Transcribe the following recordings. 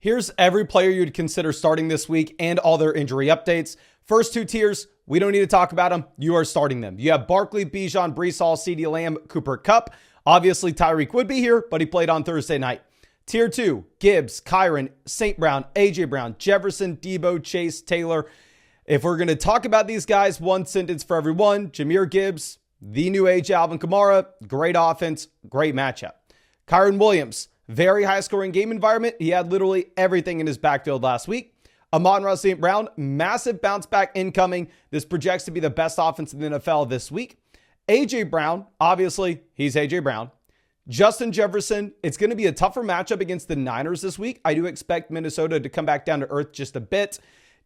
Here's every player you'd consider starting this week and all their injury updates. First two tiers, we don't need to talk about them. You are starting them. You have Barkley, Bijan, Breece Hall, CeeDee Lamb, Cooper Kupp. Obviously, Tyreek would be here, but he played on Thursday night. Tier 2, Gibbs, Kyron, St. Brown, A.J. Brown, Jefferson, Debo, Chase, Taylor. If we're going to talk about these guys, one sentence for everyone. Jahmyr Gibbs, the new age Alvin Kamara, great offense, great matchup. Kyron Williams, very high scoring game environment. He had literally everything in his backfield last week. Amon-Ra St. Brown, massive bounce back incoming. This projects to be the best offense in the NFL this week. A.J. Brown, obviously, he's A.J. Brown. Justin Jefferson, it's going to be a tougher matchup against the Niners this week. I do expect Minnesota to come back down to earth just a bit.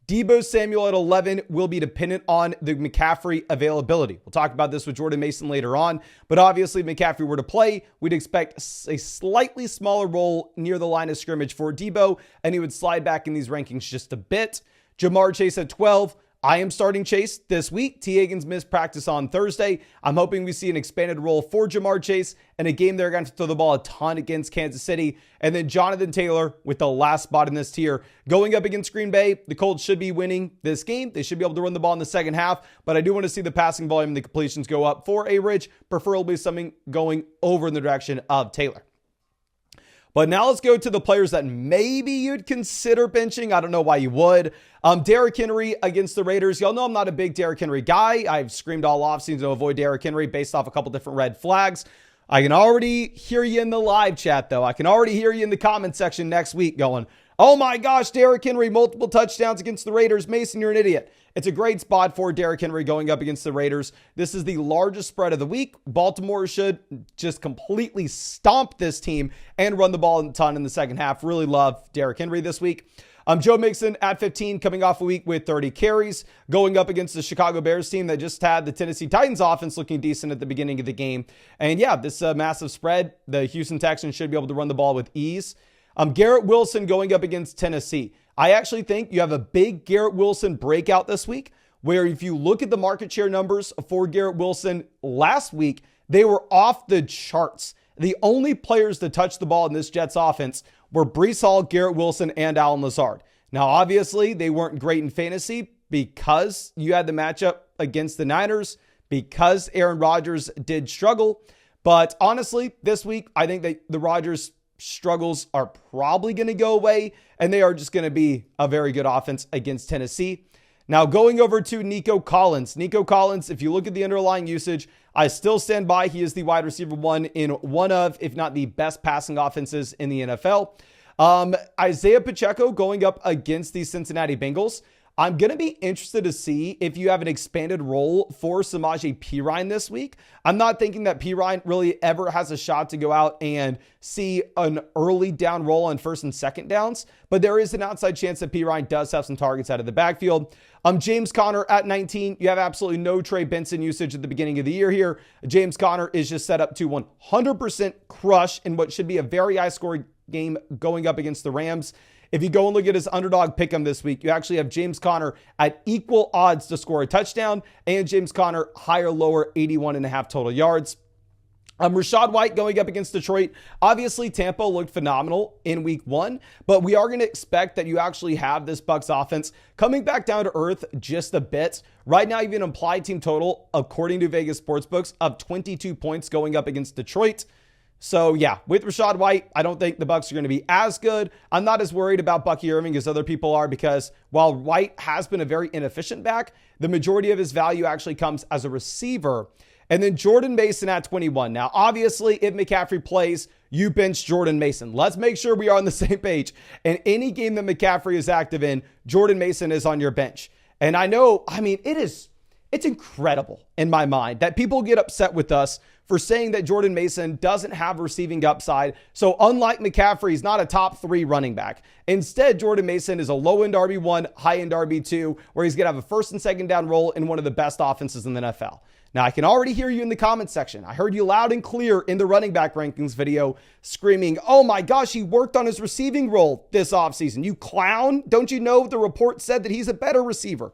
Debo Samuel at 11 will be dependent on the McCaffrey availability. We'll talk about this with Jordan Mason later on, but obviously if McCaffrey were to play, we'd expect a slightly smaller role near the line of scrimmage for Debo, and he would slide back in these rankings just a bit. Jamar Chase at 12. I am starting Chase this week. T. Higgins missed practice on Thursday. I'm hoping we see an expanded role for Jamar Chase in a game they're going to throw the ball a ton against Kansas City. And then Jonathan Taylor with the last spot in this tier. Going up against Green Bay, the Colts should be winning this game. They should be able to run the ball in the second half, but I do want to see the passing volume and the completions go up for A-Rich, preferably something going over in the direction of Taylor. But now let's go to the players that maybe you'd consider benching. I don't know why you would. Derrick Henry against the Raiders. Y'all know I'm not a big Derrick Henry guy. I've screamed all offseason to avoid Derrick Henry based off a couple different red flags. I can already hear you in the live chat, though. I can already hear you in the comment section next week going, oh my gosh, Derrick Henry, multiple touchdowns against the Raiders. Mason, you're an idiot. It's a great spot for Derrick Henry going up against the Raiders. This is the largest spread of the week. Baltimore should just completely stomp this team and run the ball a ton in the second half. Really love Derrick Henry this week. Joe Mixon at 15, coming off a week with 30 carries, going up against the Chicago Bears team that just had the Tennessee Titans offense looking decent at the beginning of the game. And yeah, this massive spread. The Houston Texans should be able to run the ball with ease. Garrett Wilson going up against Tennessee. I actually think you have a big Garrett Wilson breakout this week, where if you look at the market share numbers for Garrett Wilson last week, they were off the charts. The only players to touch the ball in this Jets offense were Breece Hall, Garrett Wilson, and Allen Lazard. Now, obviously, they weren't great in fantasy because you had the matchup against the Niners, because Aaron Rodgers did struggle. But honestly, this week, I think that the Rodgers struggles are probably going to go away, and they are just going to be a very good offense against Tennessee. Now going over to Nico Collins. Nico Collins, if you look at the underlying usage, I still stand by. He is the wide receiver one in one of, if not the best passing offenses in the NFL. Isaiah Pacheco going up against the Cincinnati Bengals. I'm going to be interested to see if you have an expanded role for Samaje Perine this week. I'm not thinking that Perine really ever has a shot to go out and see an early down role on first and second downs, but there is an outside chance that Perine does have some targets out of the backfield. James Conner at 19. You have absolutely no Trey Benson usage at the beginning of the year here. James Conner is just set up to 100% crush in what should be a very high scoring game going up against the Rams. If you go and look at his underdog pick'em this week, you actually have James Conner at equal odds to score a touchdown, and James Conner higher, lower, 81.5 total yards. Rachaad White going up against Detroit. Obviously, Tampa looked phenomenal in week one, but we are going to expect that you actually have this Bucs offense coming back down to earth just a bit. Right now, even implied team total, according to Vegas Sportsbooks, of 22 points going up against Detroit. So yeah, with Rachaad White, I don't think the Bucs are going to be as good. I'm not as worried about Bucky Irving as other people are, because while White has been a very inefficient back, the majority of his value actually comes as a receiver. And then Jordan Mason at 21. Now, obviously, if McCaffrey plays, you bench Jordan Mason. Let's make sure we are on the same page. In any game that McCaffrey is active in, Jordan Mason is on your bench. And I know, it's incredible in my mind that people get upset with us for saying that Jordan Mason doesn't have receiving upside. So unlike McCaffrey, he's not a top 3 running back. Instead, Jordan Mason is a low-end RB1, high-end RB2, where he's going to have a first and second down role in one of the best offenses in the NFL. Now, I can already hear you in the comment section. I heard you loud and clear in the running back rankings video screaming, oh my gosh, he worked on his receiving role this offseason. You clown. Don't you know the report said that he's a better receiver?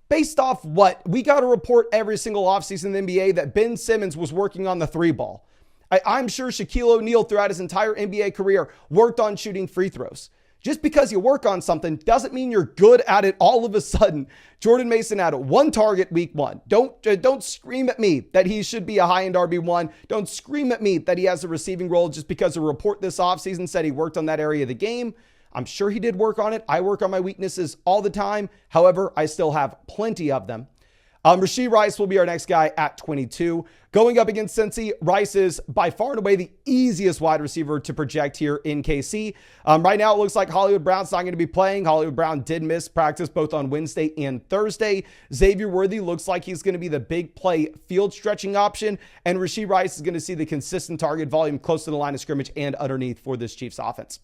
Based off what? We got to report every single offseason in the NBA that Ben Simmons was working on the 3 ball. I'm sure Shaquille O'Neal throughout his entire NBA career worked on shooting free throws. Just because you work on something doesn't mean you're good at it all of a sudden. Jordan Mason had one target week 1. Don't scream at me that he should be a high-end RB1. Don't scream at me that he has a receiving role just because a report this offseason said he worked on that area of the game. I'm sure he did work on it. I work on my weaknesses all the time. However, I still have plenty of them. Rashee Rice will be our next guy at 22. Going up against Cincy, Rice is by far and away the easiest wide receiver to project here in KC. Right now, it looks like Hollywood Brown's not going to be playing. Hollywood Brown did miss practice both on Wednesday and Thursday. Xavier Worthy looks like he's going to be the big play field stretching option. And Rashee Rice is going to see the consistent target volume close to the line of scrimmage and underneath for this Chiefs offense.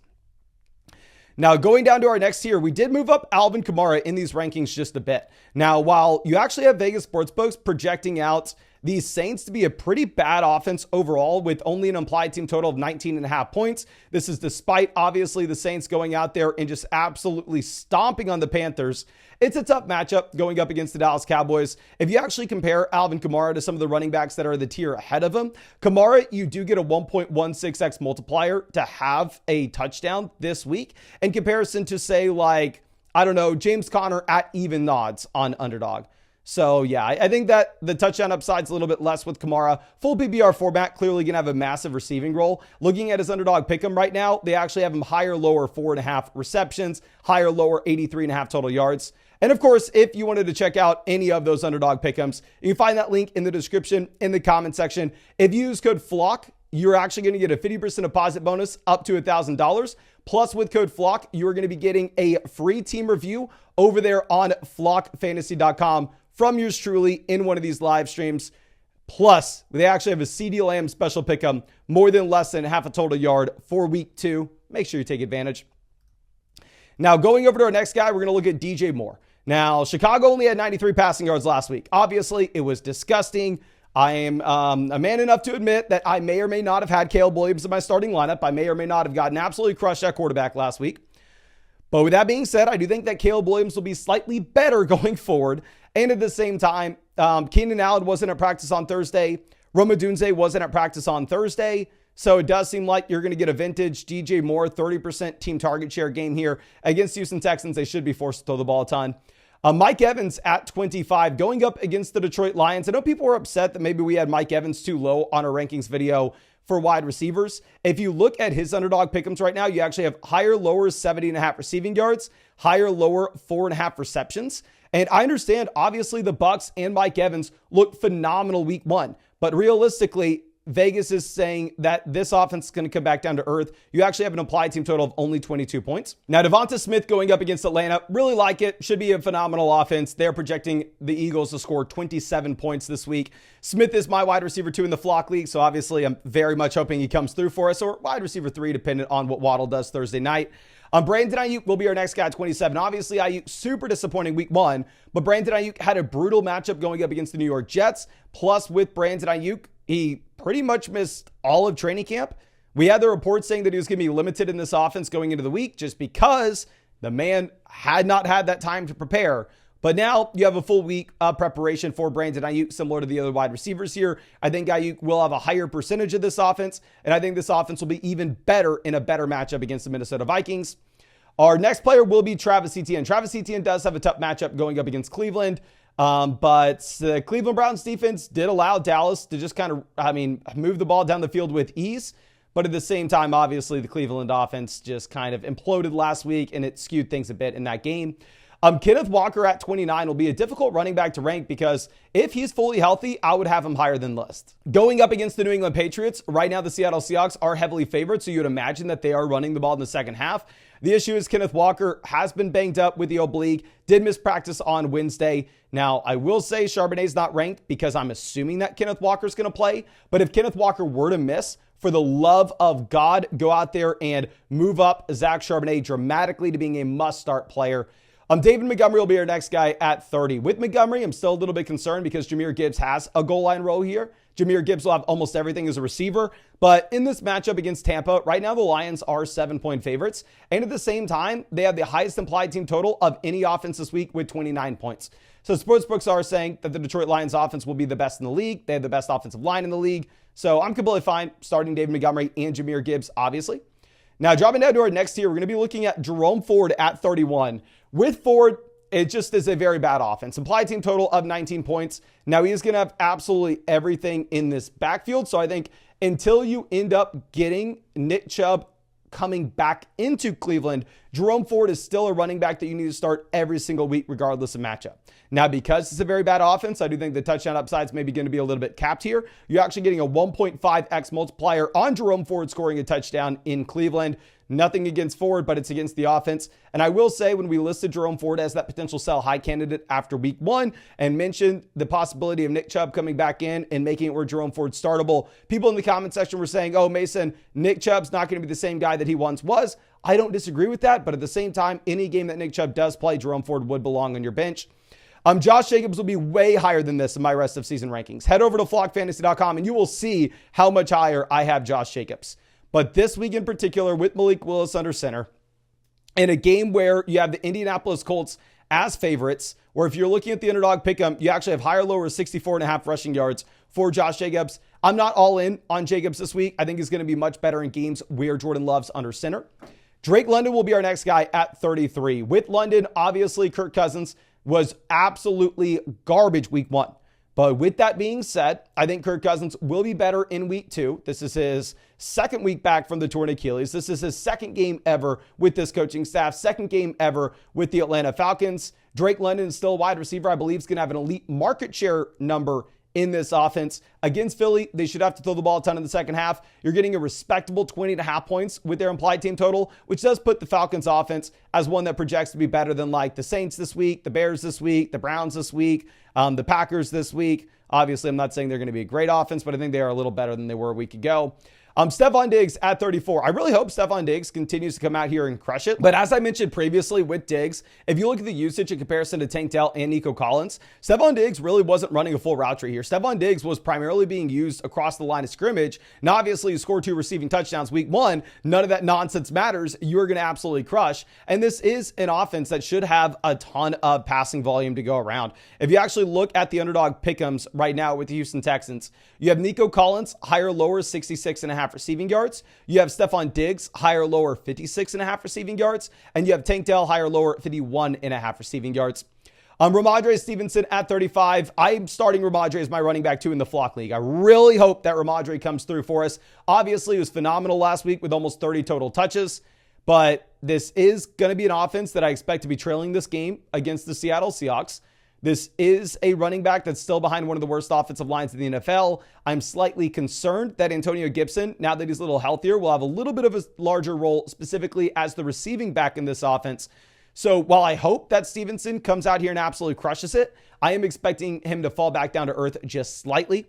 Now, going down to our next tier, we did move up Alvin Kamara in these rankings just a bit. Now, while you actually have Vegas Sportsbooks projecting out these Saints to be a pretty bad offense overall with only an implied team total of 19.5 points, this is despite, obviously, the Saints going out there and just absolutely stomping on the Panthers. It's a tough matchup going up against the Dallas Cowboys. If you actually compare Alvin Kamara to some of the running backs that are the tier ahead of him, Kamara, you do get a 1.16x multiplier to have a touchdown this week in comparison to, say, like, I don't know, James Conner at even odds on Underdog. So, yeah, I think that the touchdown upside's a little bit less with Kamara. Full PPR format, clearly going to have a massive receiving role. Looking at his Underdog pick'em right now, they actually have him higher, lower 4.5 receptions, higher, lower 83.5 total yards. And of course, if you wanted to check out any of those Underdog pick'ems, you can find that link in the description, in the comment section. If you use code FLOCK, you're actually going to get a 50% deposit bonus up to $1,000. Plus, with code FLOCK, you're going to be getting a free team review over there on flockfantasy.com from yours truly in one of these live streams. Plus, they actually have a CeeDee Lamb special pick'em, more than less than half a total yard for week 2. Make sure you take advantage. Now, going over to our next guy, we're going to look at DJ Moore. Now, Chicago only had 93 passing yards last week. Obviously, it was disgusting. I am a man enough to admit that I may or may not have had Caleb Williams in my starting lineup. I may or may not have gotten absolutely crushed at quarterback last week. But with that being said, I do think that Caleb Williams will be slightly better going forward. And at the same time, Keenan Allen wasn't at practice on Thursday. Rome Odunze wasn't at practice on Thursday. So it does seem like you're going to get a vintage DJ Moore 30% team target share game here against Houston Texans. They should be forced to throw the ball a ton. Mike Evans at 25 going up against the Detroit Lions. I know people were upset that maybe we had Mike Evans too low on our rankings video for wide receivers. If you look at his Underdog pick'ems right now, you actually have higher, lower 70.5 receiving yards, higher, lower 4.5 receptions. And I understand, obviously, the Bucs and Mike Evans look phenomenal week 1. But realistically, Vegas is saying that this offense is going to come back down to earth. You actually have an implied team total of only 22 points. Now, Devonta Smith going up against Atlanta, really like it. Should be a phenomenal offense. They're projecting the Eagles to score 27 points this week. Smith is my wide receiver 2 in the Flock League, so obviously I'm very much hoping he comes through for us, or wide receiver 3, depending on what Waddle does Thursday night. Brandon Ayuk will be our next guy at 27. Obviously, Ayuk, super disappointing week 1, but Brandon Ayuk had a brutal matchup going up against the New York Jets. Plus, with Brandon Ayuk, he pretty much missed all of training camp. We had the report saying that he was going to be limited in this offense going into the week just because the man had not had that time to prepare. But now you have a full week of preparation for Brandon Ayuk, similar to the other wide receivers here. I think Ayuk will have a higher percentage of this offense, and I think this offense will be even better in a better matchup against the Minnesota Vikings. Our next player will be Travis Etienne. Travis Etienne does have a tough matchup going up against Cleveland, but the Cleveland Browns defense did allow Dallas to just kind of, move the ball down the field with ease. But at the same time, obviously, the Cleveland offense just kind of imploded last week, and it skewed things a bit in that game. Kenneth Walker at 29 will be a difficult running back to rank because if he's fully healthy, I would have him higher than list. Going up against the New England Patriots, right now the Seattle Seahawks are heavily favored, so you would imagine that they are running the ball in the second half. The issue is Kenneth Walker has been banged up with the oblique, did miss practice on Wednesday. Now, I will say Charbonnet's not ranked because I'm assuming that Kenneth Walker's going to play, but if Kenneth Walker were to miss, for the love of God, go out there and move up Zach Charbonnet dramatically to being a must-start player. David Montgomery will be our next guy at 30. With Montgomery, I'm still a little bit concerned because Jahmyr Gibbs has a goal line role here. Jahmyr Gibbs will have almost everything as a receiver. But in this matchup against Tampa, right now the Lions are 7-point favorites. And at the same time, they have the highest implied team total of any offense this week with 29 points. So sportsbooks are saying that the Detroit Lions offense will be the best in the league. They have the best offensive line in the league. So I'm completely fine starting David Montgomery and Jahmyr Gibbs, obviously. Now, dropping down to our next tier, we're going to be looking at Jerome Ford at 31. With Ford, it just is a very bad offense. Implied team total of 19 points. Now, he is going to have absolutely everything in this backfield. So I think until you end up getting Nick Chubb coming back into Cleveland, Jerome Ford is still a running back that you need to start every single week, regardless of matchup. Now, because it's a very bad offense, I do think the touchdown upside's maybe going to be a little bit capped here. You're actually getting a 1.5x multiplier on Jerome Ford scoring a touchdown in Cleveland. Nothing against Ford, but it's against the offense. And I will say, when we listed Jerome Ford as that potential sell high candidate after week 1 and mentioned the possibility of Nick Chubb coming back in and making it where Jerome Ford's startable, people in the comment section were saying, oh, Mason, Nick Chubb's not going to be the same guy that he once was. I don't disagree with that, but at the same time, any game that Nick Chubb does play, Jerome Ford would belong on your bench. Josh Jacobs will be way higher than this in my rest of season rankings. Head over to flockfantasy.com and you will see how much higher I have Josh Jacobs. But this week in particular, with Malik Willis under center, in a game where you have the Indianapolis Colts as favorites, where if you're looking at the underdog pick'em, you actually have higher, lower 64.5 rushing yards for Josh Jacobs. I'm not all in on Jacobs this week. I think he's going to be much better in games where Jordan Love's under center. Drake London will be our next guy at 33. With London, obviously, Kirk Cousins was absolutely garbage week 1. But with that being said, I think Kirk Cousins will be better in week 2. This is his second week back from the torn Achilles. This is his second game ever with this coaching staff, second game ever with the Atlanta Falcons. Drake London is still a wide receiver. I believe is going to have an elite market share number in this offense. Against Philly, they should have to throw the ball a ton in the second half. You're getting a respectable 20.5 points with their implied team total, which does put the Falcons offense as one that projects to be better than like the Saints this week, the Bears this week, the Browns this week, the Packers this week. Obviously, I'm not saying they're going to be a great offense, but I think they are a little better than they were a week ago. Stephon Diggs at 34. I really hope Stephon Diggs continues to come out here and crush it. But as I mentioned previously with Diggs, if you look at the usage in comparison to Tank Dell and Nico Collins, Stephon Diggs really wasn't running a full route tree here. Stephon Diggs was primarily being used across the line of scrimmage. Now, obviously, you scored 2 receiving touchdowns week 1. None of that nonsense matters. You're going to absolutely crush. And this is an offense that should have a ton of passing volume to go around. If you actually look at the underdog pick'ems right now with the Houston Texans, you have Nico Collins, higher, lower, 66.5 receiving yards. You have Stephon Diggs, higher, lower, 56.5 receiving yards. And you have Tank Dell, higher, lower, 51.5 receiving yards. Ramondre Stevenson at 35. I'm starting Ramondre as my running back 2 in the Flock League. I really hope that Ramondre comes through for us. Obviously, he was phenomenal last week with almost 30 total touches. But this is going to be an offense that I expect to be trailing this game against the Seattle Seahawks. This is a running back that's still behind one of the worst offensive lines in the NFL. I'm slightly concerned that Antonio Gibson, now that he's a little healthier, will have a little bit of a larger role, specifically as the receiving back in this offense. So while I hope that Stevenson comes out here and absolutely crushes it, I am expecting him to fall back down to earth just slightly.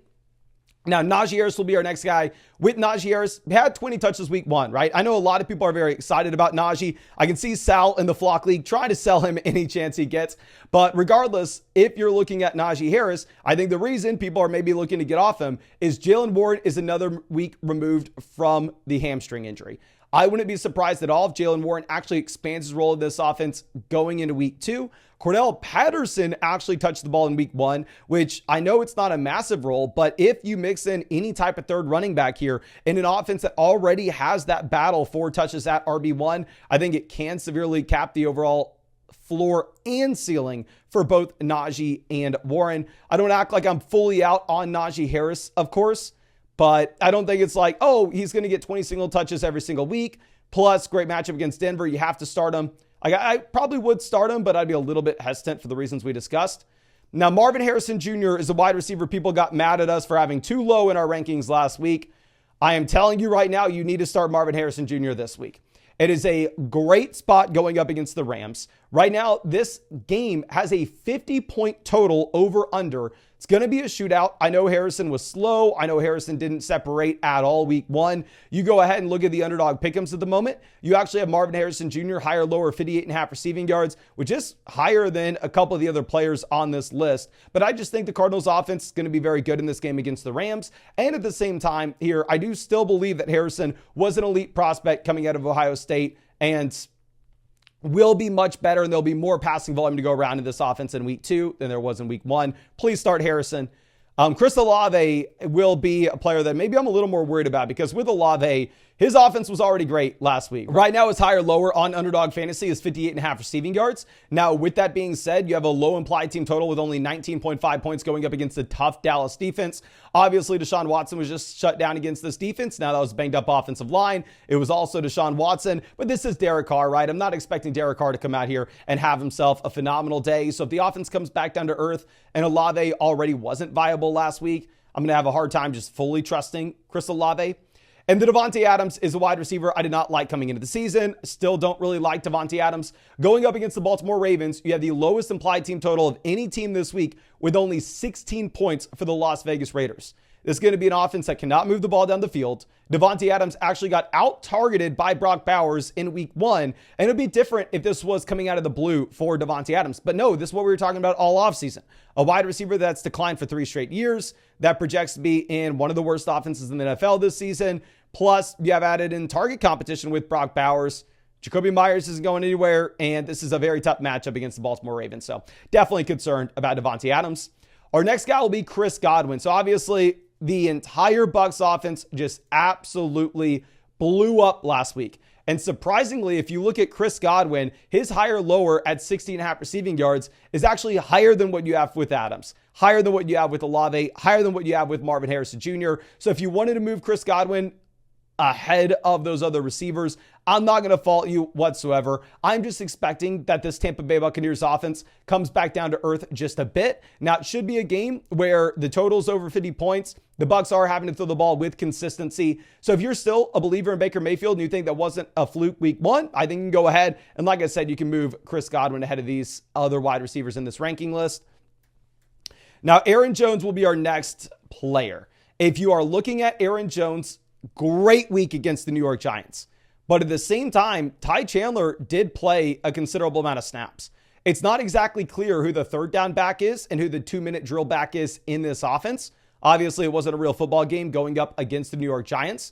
Now, Najee Harris will be our next guy. With Najee Harris, had 20 touches week 1, right? I know a lot of people are very excited about Najee. I can see Sal in the Flock League trying to sell him any chance he gets. But regardless, if you're looking at Najee Harris, I think the reason people are maybe looking to get off him is Jalen Warren is another week removed from the hamstring injury. I wouldn't be surprised at all if Jalen Warren actually expands his role in this offense going into week 2. Cordell Patterson actually touched the ball in week 1, which I know it's not a massive role, but if you mix in any type of third running back here in an offense that already has that battle for touches at RB1, I think it can severely cap the overall floor and ceiling for both Najee and Warren. I don't act like I'm fully out on Najee Harris, of course, but I don't think it's like, oh, he's going to get 20 single touches every single week. Plus, great matchup against Denver. You have to start him. I probably would start him, but I'd be a little bit hesitant for the reasons we discussed. Now, Marvin Harrison Jr. is a wide receiver. People got mad at us for having too low in our rankings last week. I am telling you right now, you need to start Marvin Harrison Jr. this week. It is a great spot going up against the Rams. Right now, this game has a 50-point total over under. It's going to be a shootout. I know Harrison was slow. I know Harrison didn't separate at all week one. You go ahead and look at the underdog pick'ems at the moment. You actually have Marvin Harrison Jr. higher, lower, 58.5 receiving yards, which is higher than a couple of the other players on this list. But I just think the Cardinals offense is going to be very good in this game against the Rams. And at the same time here, I do still believe that Harrison was an elite prospect coming out of Ohio State and will be much better, and there'll be more passing volume to go around in this offense in week 2 than there was in week 1. Please start Harrison. Chris Olave will be a player that maybe I'm a little more worried about, because with Olave, his offense was already great last week. Right now, his higher lower on Underdog Fantasy is 58.5 receiving yards. Now, with that being said, you have a low implied team total with only 19.5 points going up against the tough Dallas defense. Obviously, Deshaun Watson was just shut down against this defense. Now, that was banged up offensive line. It was also Deshaun Watson, but this is Derek Carr, right? I'm not expecting Derek Carr to come out here and have himself a phenomenal day. So if the offense comes back down to earth and Olave already wasn't viable last week, I'm going to have a hard time just fully trusting Chris Olave. And the Davante Adams is a wide receiver I did not like coming into the season. Still don't really like Davante Adams. Going up against the Baltimore Ravens, you have the lowest implied team total of any team this week with only 16 points for the Las Vegas Raiders. This is going to be an offense that cannot move the ball down the field. Davante Adams actually got out-targeted by Brock Bowers in week 1. And it would be different if this was coming out of the blue for Davante Adams. But no, this is what we were talking about all offseason. A wide receiver that's declined for 3 straight years, that projects to be in one of the worst offenses in the NFL this season. Plus, you have added in target competition with Brock Bowers. Jacoby Myers isn't going anywhere, and this is a very tough matchup against the Baltimore Ravens. So definitely concerned about Davante Adams. Our next guy will be Chris Godwin. So obviously, the entire Bucs offense just absolutely blew up last week. And surprisingly, if you look at Chris Godwin, his higher lower at 60.5 receiving yards is actually higher than what you have with Adams, higher than what you have with Olave, higher than what you have with Marvin Harrison Jr. So if you wanted to move Chris Godwin ahead of those other receivers, I'm not going to fault you whatsoever. I'm just expecting that this Tampa Bay Buccaneers offense comes back down to earth just a bit. Now, it should be a game where the total's over 50 points. The Bucs are having to throw the ball with consistency. So if you're still a believer in Baker Mayfield and you think that wasn't a fluke week 1, I think you can go ahead. And like I said, you can move Chris Godwin ahead of these other wide receivers in this ranking list. Now, Aaron Jones will be our next player. If you are looking at Aaron Jones, great week against the New York Giants. But at the same time, Ty Chandler did play a considerable amount of snaps. It's not exactly clear who the third down back is and who the 2-minute drill back is in this offense. Obviously, it wasn't a real football game going up against the New York Giants.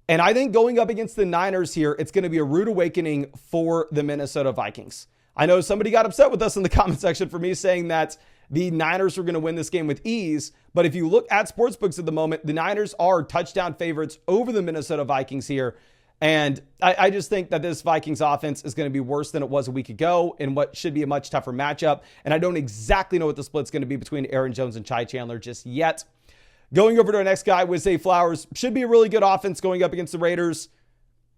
And I think going up against the Niners here, it's going to be a rude awakening for the Minnesota Vikings. I know somebody got upset with us in the comment section for me saying that the Niners were going to win this game with ease. But if you look at sportsbooks at the moment, the Niners are touchdown favorites over the Minnesota Vikings here. And I just think that this Vikings offense is going to be worse than it was a week ago in what should be a much tougher matchup. And I don't exactly know what the split's going to be between Aaron Jones and Ty Chandler just yet. Going over to our next guy with Zay Flowers, should be a really good offense going up against the Raiders.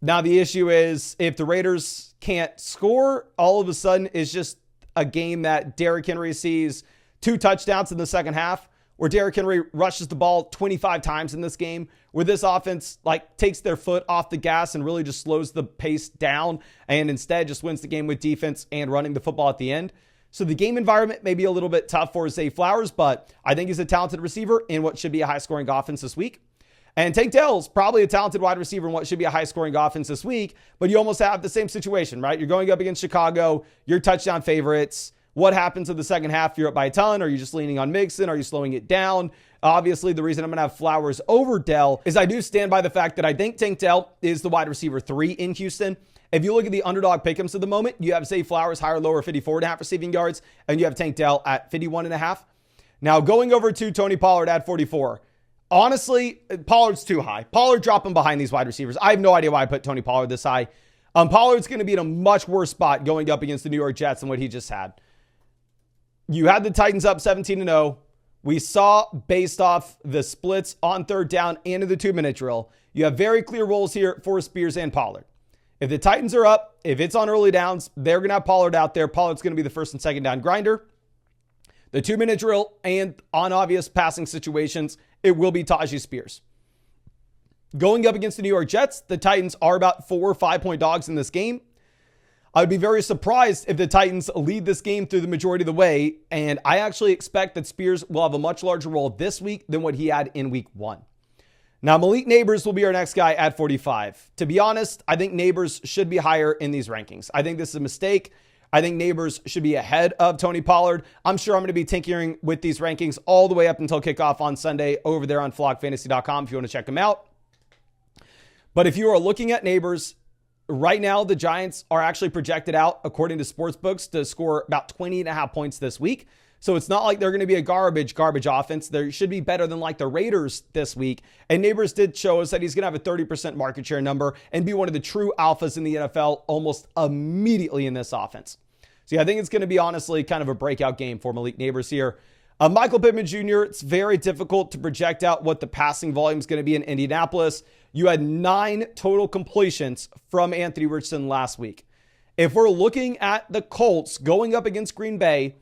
Now, the issue is if the Raiders can't score, all of a sudden it's just a game that Derrick Henry sees 2 touchdowns in the second half, where Derrick Henry rushes the ball 25 times in this game, where this offense takes their foot off the gas and really just slows the pace down and instead just wins the game with defense and running the football at the end. So the game environment may be a little bit tough for Zay Flowers, but I think he's a talented receiver in what should be a high-scoring offense this week. And Tank Dell's probably a talented wide receiver in what should be a high-scoring offense this week, but you almost have the same situation, right? You're going up against Chicago, you're touchdown favorites. What happens in the second half? You're up by a ton. Are you just leaning on Mixon? Are you slowing it down? Obviously, the reason I'm going to have Flowers over Dell is I do stand by the fact that I think Tank Dell is the wide receiver 3 in Houston. If you look at the underdog pick'ems at the moment, you have Zay Flowers higher, lower, 54.5 receiving yards, and you have Tank Dell at 51.5. Now, going over to Tony Pollard at 44. Honestly, Pollard's too high. Pollard dropping behind these wide receivers. I have no idea why I put Tony Pollard this high. Pollard's going to be in a much worse spot going up against the New York Jets than what he just had. You had the Titans up 17-0. We saw, based off the splits on third down and in the 2-minute drill, you have very clear roles here for Spears and Pollard. If the Titans are up, if it's on early downs, they're going to have Pollard out there. Pollard's going to be the first and second down grinder. The 2-minute drill and on obvious passing situations, it will be Tajay Spears. Going up against the New York Jets, the Titans are about 4 or 5 point dogs in this game. I'd be very surprised if the Titans lead this game through the majority of the way, and I actually expect that Spears will have a much larger role this week than what he had in week 1. Now, Malik Neighbors will be our next guy at 45. To be honest, I think Neighbors should be higher in these rankings. I think this is a mistake. I think Neighbors should be ahead of Tony Pollard. I'm sure I'm going to be tinkering with these rankings all the way up until kickoff on Sunday over there on flockfantasy.com if you want to check them out. But if you are looking at Neighbors, right now the Giants are actually projected out, according to sportsbooks, to score about 20.5 points this week. So it's not like they're going to be a garbage offense. They should be better than like the Raiders this week. And Neighbors did show us that he's going to have a 30% market share number and be one of the true alphas in the NFL almost immediately in this offense. So yeah, I think it's going to be honestly kind of a breakout game for Malik Neighbors here. Michael Pittman Jr., it's very difficult to project out what the passing volume is going to be in Indianapolis. You had 9 total completions from Anthony Richardson last week. If we're looking at the Colts going up against Green Bay,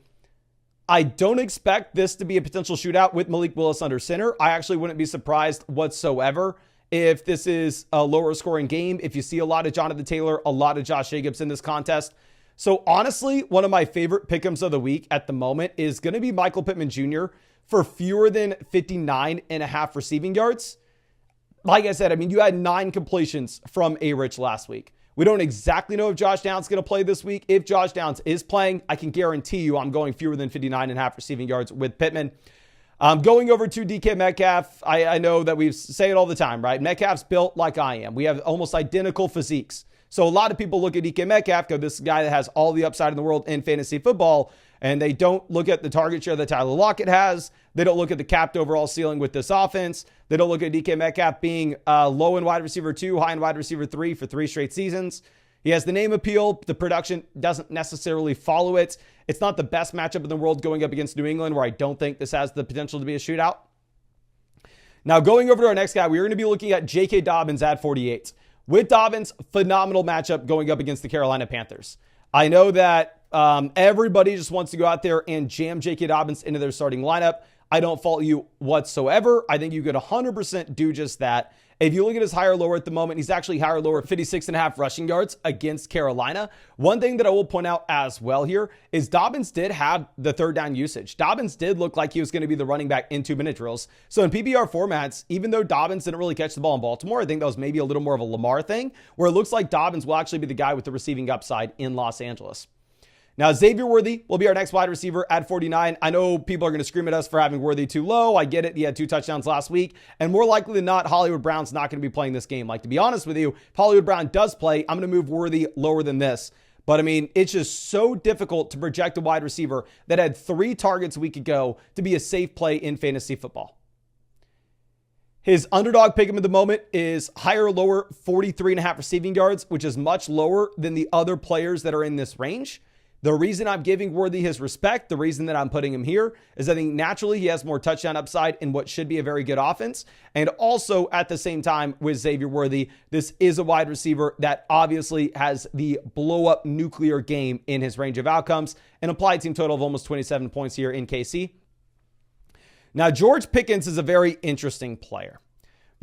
I don't expect this to be a potential shootout with Malik Willis under center. I actually wouldn't be surprised whatsoever if this is a lower scoring game, if you see a lot of Jonathan Taylor, a lot of Josh Jacobs in this contest. So honestly, one of my favorite pick'ems of the week at the moment is going to be Michael Pittman Jr. for fewer than 59.5 receiving yards. Like I said, I mean, you had 9 completions from A-Rich last week. We don't exactly know if Josh Downs is going to play this week. If Josh Downs is playing, I can guarantee you I'm going fewer than 59.5 receiving yards with Pittman. Going over to DK Metcalf, I know that we say it all the time, right? Metcalf's built like I am. We have almost identical physiques. So a lot of people look at DK Metcalf, go, this is a guy that has all the upside in the world in fantasy football, and they don't look at the target share that Tyler Lockett has. They don't look at the capped overall ceiling with this offense. They don't look at DK Metcalf being low in wide receiver 2, high in wide receiver 3 for 3 straight seasons. He has the name appeal. The production doesn't necessarily follow it. It's not the best matchup in the world going up against New England, where I don't think this has the potential to be a shootout. Now, going over to our next guy, we're going to be looking at J.K. Dobbins at 48. With Dobbins, phenomenal matchup going up against the Carolina Panthers. I know that everybody just wants to go out there and jam J.K. Dobbins into their starting lineup. I don't fault you whatsoever. I think you could 100% do just that. If you look at his higher lower at the moment, he's actually higher lower 56.5 rushing yards against Carolina. One thing that I will point out as well here is Dobbins did have the third down usage. Dobbins did look like he was going to be the running back in 2-minute drills. So in PPR formats, even though Dobbins didn't really catch the ball in Baltimore, I think that was maybe a little more of a Lamar thing, where it looks like Dobbins will actually be the guy with the receiving upside in Los Angeles. Now, Xavier Worthy will be our next wide receiver at 49. I know people are going to scream at us for having Worthy too low. I get it. He had 2 touchdowns last week. And more likely than not, Hollywood Brown's not going to be playing this game. Like, to be honest with you, if Hollywood Brown does play, I'm going to move Worthy lower than this. But, I mean, it's just so difficult to project a wide receiver that had 3 targets a week ago to be a safe play in fantasy football. His underdog pick him at the moment is higher, lower, 43.5 receiving yards, which is much lower than the other players that are in this range. The reason I'm giving Worthy his respect, the reason that I'm putting him here, is I think naturally he has more touchdown upside in what should be a very good offense. And also at the same time with Xavier Worthy, this is a wide receiver that obviously has the blow up nuclear game in his range of outcomes. An applied team total of almost 27 points here in KC. Now, George Pickens is a very interesting player.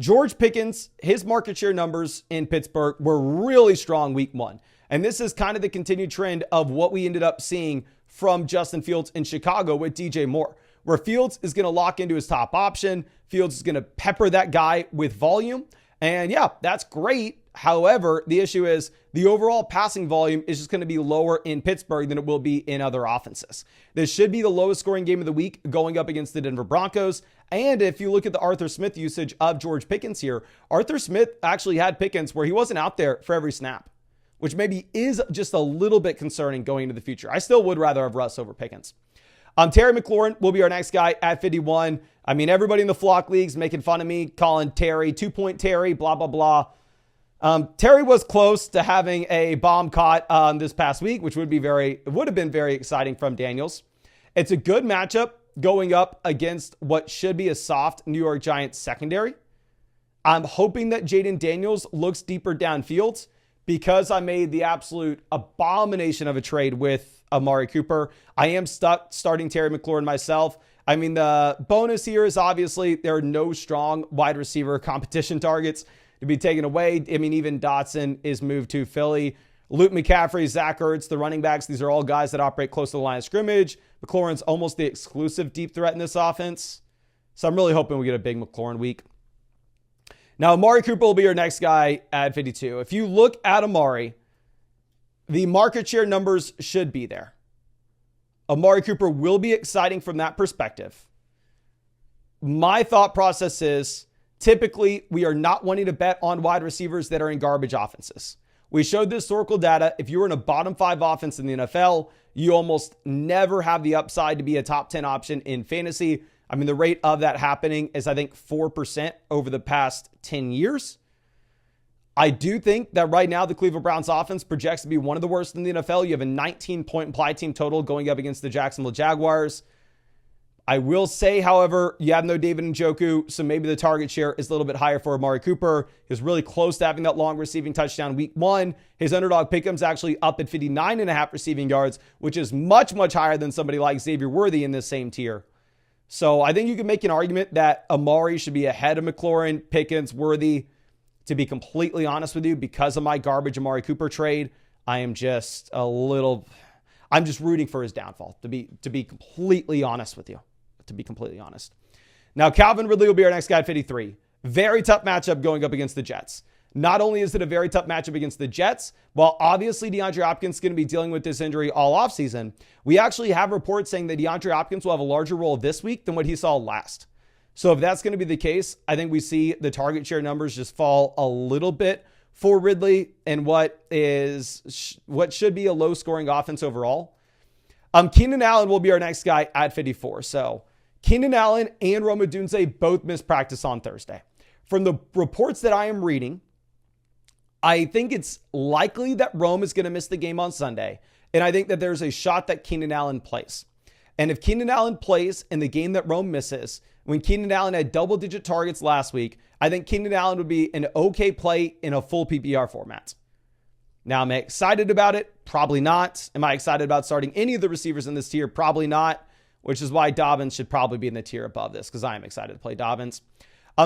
George Pickens, his market share numbers in Pittsburgh were really strong week 1. And this is kind of the continued trend of what we ended up seeing from Justin Fields in Chicago with DJ Moore, where Fields is going to lock into his top option. Fields is going to pepper that guy with volume. And yeah, that's great. However, the issue is the overall passing volume is just going to be lower in Pittsburgh than it will be in other offenses. This should be the lowest scoring game of the week going up against the Denver Broncos. And if you look at the Arthur Smith usage of George Pickens here, Arthur Smith actually had Pickens where he wasn't out there for every snap, which maybe is just a little bit concerning going into the future. I still would rather have Russ over Pickens. Terry McLaurin will be our next guy at 51. I mean, everybody in the flock leagues making fun of me, calling Terry 2-point Terry, blah, blah, blah. Terry was close to having a bomb caught this past week, which would have been very exciting from Daniels. It's a good matchup going up against what should be a soft New York Giants secondary. I'm hoping that Jaden Daniels looks deeper downfield, because I made the absolute abomination of a trade with Amari Cooper. I am stuck starting Terry McLaurin myself. I mean, the bonus here is obviously there are no strong wide receiver competition targets to be taken away. I mean, even Dotson is moved to Philly. Luke McCaffrey, Zach Ertz, the running backs, these are all guys that operate close to the line of scrimmage. McLaurin's almost the exclusive deep threat in this offense. So I'm really hoping we get a big McLaurin week. Now, Amari Cooper will be your next guy at 52. If you look at Amari, the market share numbers should be there. Amari Cooper will be exciting from that perspective. My thought process is typically we are not wanting to bet on wide receivers that are in garbage offenses. We showed the historical data. If you're in a bottom 5 offense in the NFL, you almost never have the upside to be a top 10 option in fantasy. I mean, the rate of that happening is, I think, 4% over the past 10 years. I do think that right now the Cleveland Browns offense projects to be one of the worst in the NFL. You have a 19-point implied team total going up against the Jacksonville Jaguars. I will say, however, you have no David Njoku, so maybe the target share is a little bit higher for Amari Cooper. He was really close to having that long receiving touchdown week 1. His underdog pick'em's actually up at 59.5 receiving yards, which is much, much higher than somebody like Xavier Worthy in this same tier. So I think you can make an argument that Amari should be ahead of McLaurin, Pickens, Worthy. To be completely honest with you, because of my garbage Amari Cooper trade, I'm just rooting for his downfall, to be completely honest with you. To be completely honest. Now, Calvin Ridley will be our next guy at 53. Very tough matchup going up against the Jets. Not only is it a very tough matchup against the Jets, while obviously DeAndre Hopkins is going to be dealing with this injury all offseason, we actually have reports saying that DeAndre Hopkins will have a larger role this week than what he saw last. So if that's going to be the case, I think we see the target share numbers just fall a little bit for Ridley and what should be a low scoring offense overall. Keenan Allen will be our next guy at 54. So Keenan Allen and Rome Odunze both missed practice on Thursday. From the reports that I am reading, I think it's likely that Rome is going to miss the game on Sunday. And I think that there's a shot that Keenan Allen plays. And if Keenan Allen plays in the game that Rome misses, when Keenan Allen had double-digit targets last week, I think Keenan Allen would be an okay play in a full PPR format. Now, am I excited about it? Probably not. Am I excited about starting any of the receivers in this tier? Probably not, which is why Dobbins should probably be in the tier above this, because I am excited to play Dobbins.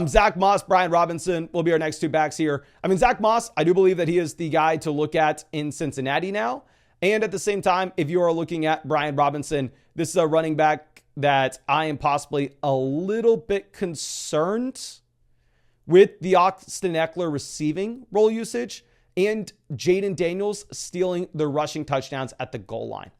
Zach Moss, Brian Robinson will be our next two backs here. I mean, Zach Moss, I do believe that he is the guy to look at in Cincinnati now. And at the same time, if you are looking at Brian Robinson, this is a running back that I am possibly a little bit concerned with the Austin Eckler receiving role usage and Jaden Daniels stealing the rushing touchdowns at the goal line.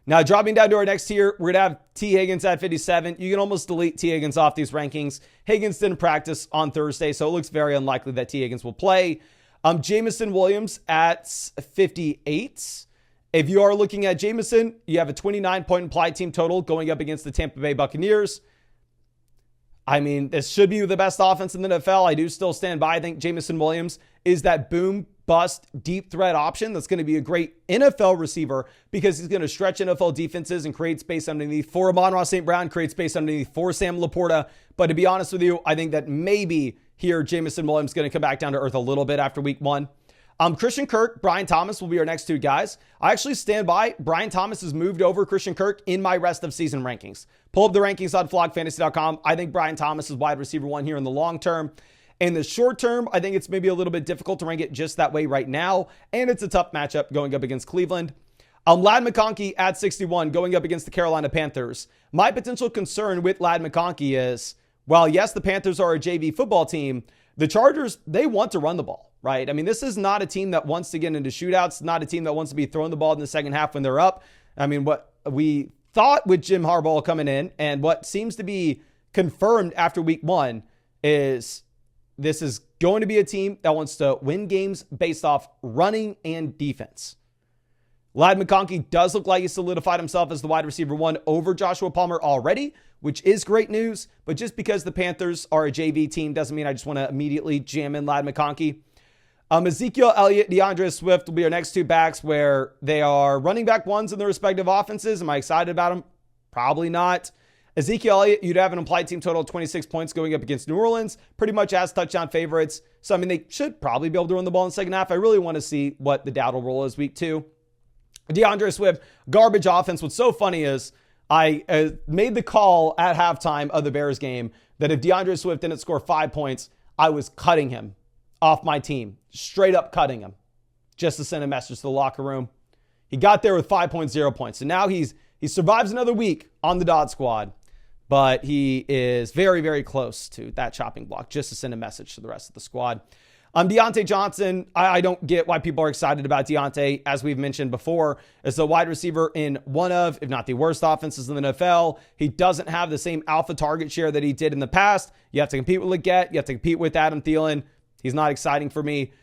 Now, dropping down to our next tier, we're going to have T. Higgins at 57. You can almost delete T. Higgins off these rankings. Higgins didn't practice on Thursday, so it looks very unlikely that T. Higgins will play. Jameson Williams at 58. If you are looking at Jameson, you have a 29-point implied team total going up against the Tampa Bay Buccaneers. I mean, this should be the best offense in the NFL. I do still stand by. I think Jameson Williams is that boom, bust, deep threat option that's going to be a great NFL receiver because he's going to stretch NFL defenses and create space underneath for Amon-Ra St. Brown, create space underneath for Sam Laporta. But to be honest with you, I think that maybe here Jameson Williams is going to come back down to earth a little bit after week 1. Christian Kirk, Brian Thomas will be our next two guys. I actually stand by. Brian Thomas has moved over Christian Kirk in my rest of season rankings. Pull up the rankings on flogfantasy.com. I think Brian Thomas is wide receiver 1 here in the long term. In the short term, I think it's maybe a little bit difficult to rank it just that way right now. And it's a tough matchup going up against Cleveland. Ladd McConkey at 61 going up against the Carolina Panthers. My potential concern with Ladd McConkey is, while yes, the Panthers are a JV football team, the Chargers, they want to run the ball, right? I mean, this is not a team that wants to get into shootouts, not a team that wants to be throwing the ball in the second half when they're up. I mean, what we thought with Jim Harbaugh coming in and what seems to be confirmed after week 1 is this is going to be a team that wants to win games based off running and defense. Ladd McConkey does look like he solidified himself as the wide receiver 1 over Joshua Palmer already, which is great news. But just because the Panthers are a JV team doesn't mean I just want to immediately jam in Ladd McConkey. Ezekiel Elliott, DeAndre Swift will be our next two backs where they are running back 1s in their respective offenses. Am I excited about them? Probably not. Ezekiel Elliott, you'd have an implied team total of 26 points going up against New Orleans, pretty much as touchdown favorites. So, I mean, they should probably be able to run the ball in the second half. I really want to see what the Dowdle role is week 2. DeAndre Swift, garbage offense. What's so funny is I made the call at halftime of the Bears game that if DeAndre Swift didn't score 5 points, I was cutting him off my team. Straight up cutting him. just to send a message to the locker room. He got there with 5.0 points. And now he survives another week on the Dodd squad, but he is very, very close to that chopping block just to send a message to the rest of the squad. Deontay Johnson, I don't get why people are excited about Deontay. As we've mentioned before, as the wide receiver in one of, if not the worst offenses in the NFL. He doesn't have the same alpha target share that he did in the past. You have to compete with Leggett. You have to compete with Adam Thielen. He's not exciting for me.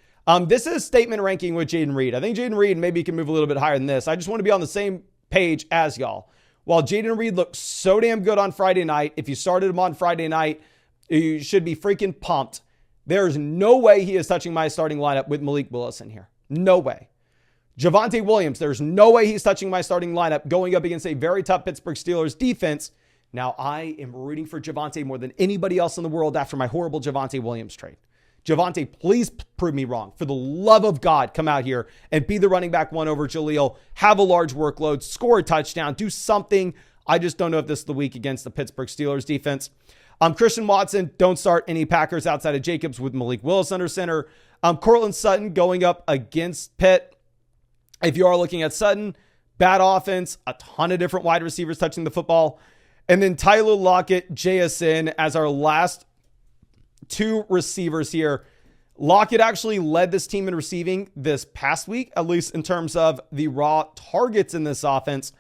This is statement ranking with Jayden Reed. I think Jayden Reed maybe can move a little bit higher than this. I just want to be on the same page as y'all. While Jayden Reed looked so damn good on Friday night, if you started him on Friday night, you should be freaking pumped. There's no way he is touching my starting lineup with Malik Willis in here. No way. Javonte Williams, there's no way he's touching my starting lineup going up against a very tough Pittsburgh Steelers defense. Now, I am rooting for Javonte more than anybody else in the world after my horrible Javonte Williams trade. Javonte, please prove me wrong. For the love of God, come out here and be the running back one over Jaleel. Have a large workload, score a touchdown, do something. I just don't know if this is the week against the Pittsburgh Steelers defense. Christian Watson, don't start any Packers outside of Jacobs with Malik Willis under center. Cortland Sutton going up against Pitt. If you are looking at Sutton, bad offense, a ton of different wide receivers touching the football. And then Tyler Lockett, JSN as our last two receivers here. Lockett actually led this team in receiving this past week, at least in terms of the raw targets in this offense.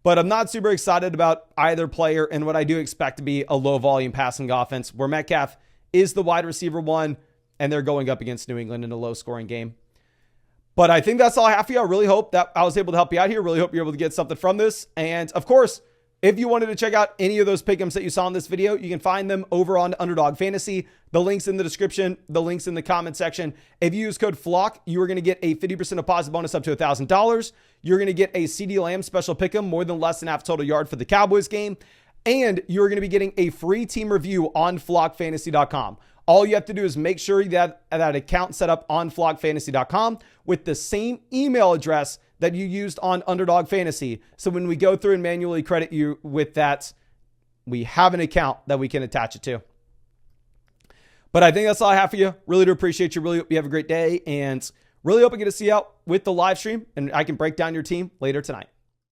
But I'm not super excited about either player and what I do expect to be a low volume passing offense where Metcalf is the wide receiver one and they're going up against New England in a low scoring game. But I think that's all I have for you. I really hope that I was able to help you out here. Really hope you're able to get something from this. And of course, if you wanted to check out any of those pick'ems that you saw in this video, you can find them over on Underdog Fantasy. The link's in the description, the link's in the comment section. If you use code FLOCK, you are going to get a 50% deposit bonus up to $1,000. You're going to get a CD Lamb special pick'em, more than less than half total yard for the Cowboys game. And you're going to be getting a free team review on flockfantasy.com. All you have to do is make sure that account set up on flockfantasy.com with the same email address that you used on Underdog Fantasy. So when we go through and manually credit you with that, we have an account that we can attach it to. But I think that's all I have for you. Really do appreciate you. Really hope you have a great day. And really hope I get to see you out with the live stream and I can break down your team later tonight.